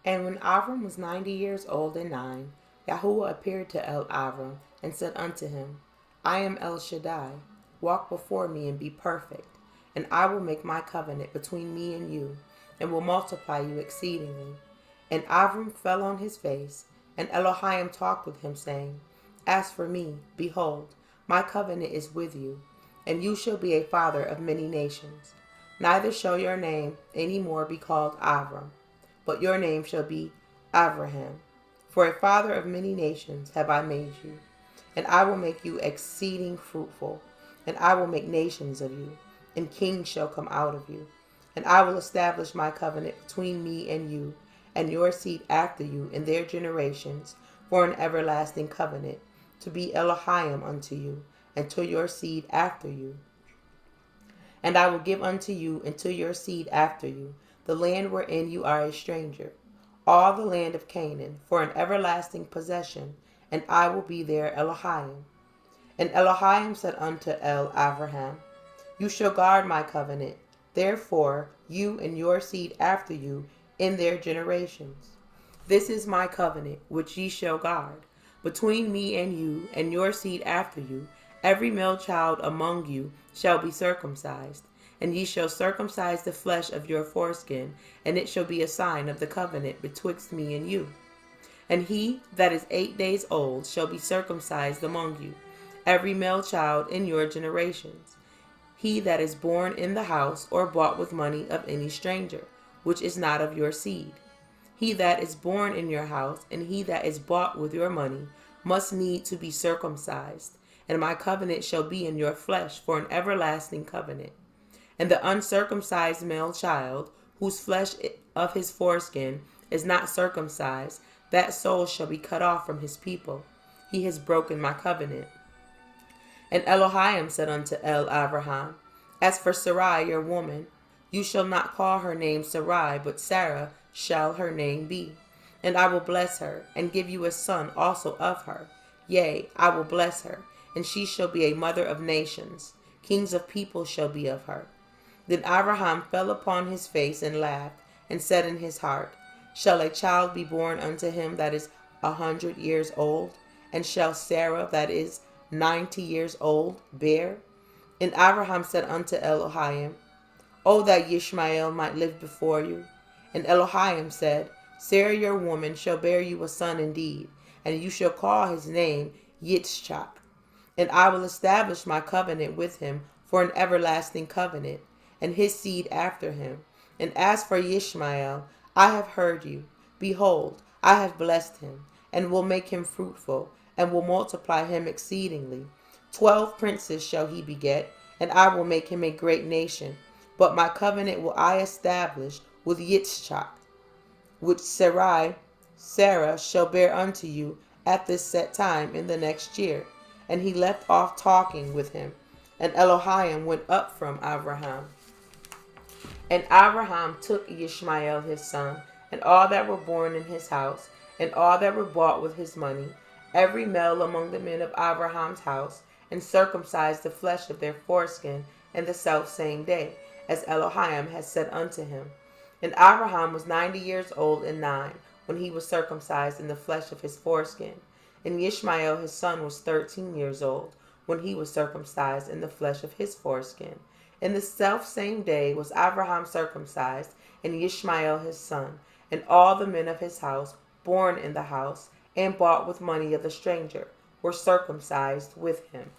And when Avram was 90 years old and 9, Yahuwah appeared to Avram and said unto him, I am El Shaddai. Walk before me and be perfect, and I will make my covenant between me and you, and will multiply you exceedingly. And Avram fell on his face, and Elohim talked with him, saying, As for me, behold, my covenant is with you, and you shall be a father of many nations. Neither shall your name any more be called Avram, but your name shall be Abraham. For a father of many nations have I made you, and I will make you exceeding fruitful, and I will make nations of you, and kings shall come out of you. And I will establish my covenant between me and you, and your seed after you in their generations, for an everlasting covenant, to be Elohim unto you, and to your seed after you. And I will give unto you and to your seed after you the land wherein you are a stranger, all the land of Canaan, for an everlasting possession, and I will be their Elohim. And Elohim said unto Abraham, You shall guard my covenant, therefore you and your seed after you in their generations. This is my covenant which ye shall guard, between me and you and your seed after you. Every male child among you shall be circumcised, and ye shall circumcise the flesh of your foreskin, and it shall be a sign of the covenant betwixt me and you. And he that is 8 days old shall be circumcised among you, every male child in your generations. He that is born in the house or bought with money of any stranger, which is not of your seed. He that is born in your house, and he that is bought with your money, must need to be circumcised, and my covenant shall be in your flesh for an everlasting covenant. And the uncircumcised male child, whose flesh of his foreskin is not circumcised, that soul shall be cut off from his people. He has broken my covenant. And Elohim said unto Abraham, As for Sarai your woman, you shall not call her name Sarai, but Sarah shall her name be. And I will bless her, and give you a son also of her. Yea, I will bless her, and she shall be a mother of nations. Kings of people shall be of her. Then Abraham fell upon his face and laughed, and said in his heart, Shall a child be born unto him that is 100 years old? And shall Sarah that is 90 years old bear? And Abraham said unto Elohim, O that Yishmael might live before you. And Elohim said, Sarah your woman shall bear you a son indeed, and you shall call his name Yitzchak. And I will establish my covenant with him for an everlasting covenant, and his seed after him. And as for Yishmael, I have heard you. Behold, I have blessed him, and will make him fruitful, and will multiply him exceedingly. 12 princes shall he beget, and I will make him a great nation. But my covenant will I establish with Yitzchak, which Sarah shall bear unto you at this set time in the next year. And he left off talking with him, and Elohim went up from Abraham. And Abraham took Yishmael his son, and all that were born in his house, and all that were bought with his money, every male among the men of Abraham's house, and circumcised the flesh of their foreskin in the selfsame day, as Elohim had said unto him. And Abraham was 90 years old and 9, when he was circumcised in the flesh of his foreskin. And Yishmael his son was 13 years old, when he was circumcised in the flesh of his foreskin. In the selfsame day was Abraham circumcised, and Yishmael his son, and all the men of his house, born in the house, and bought with money of the stranger, were circumcised with him.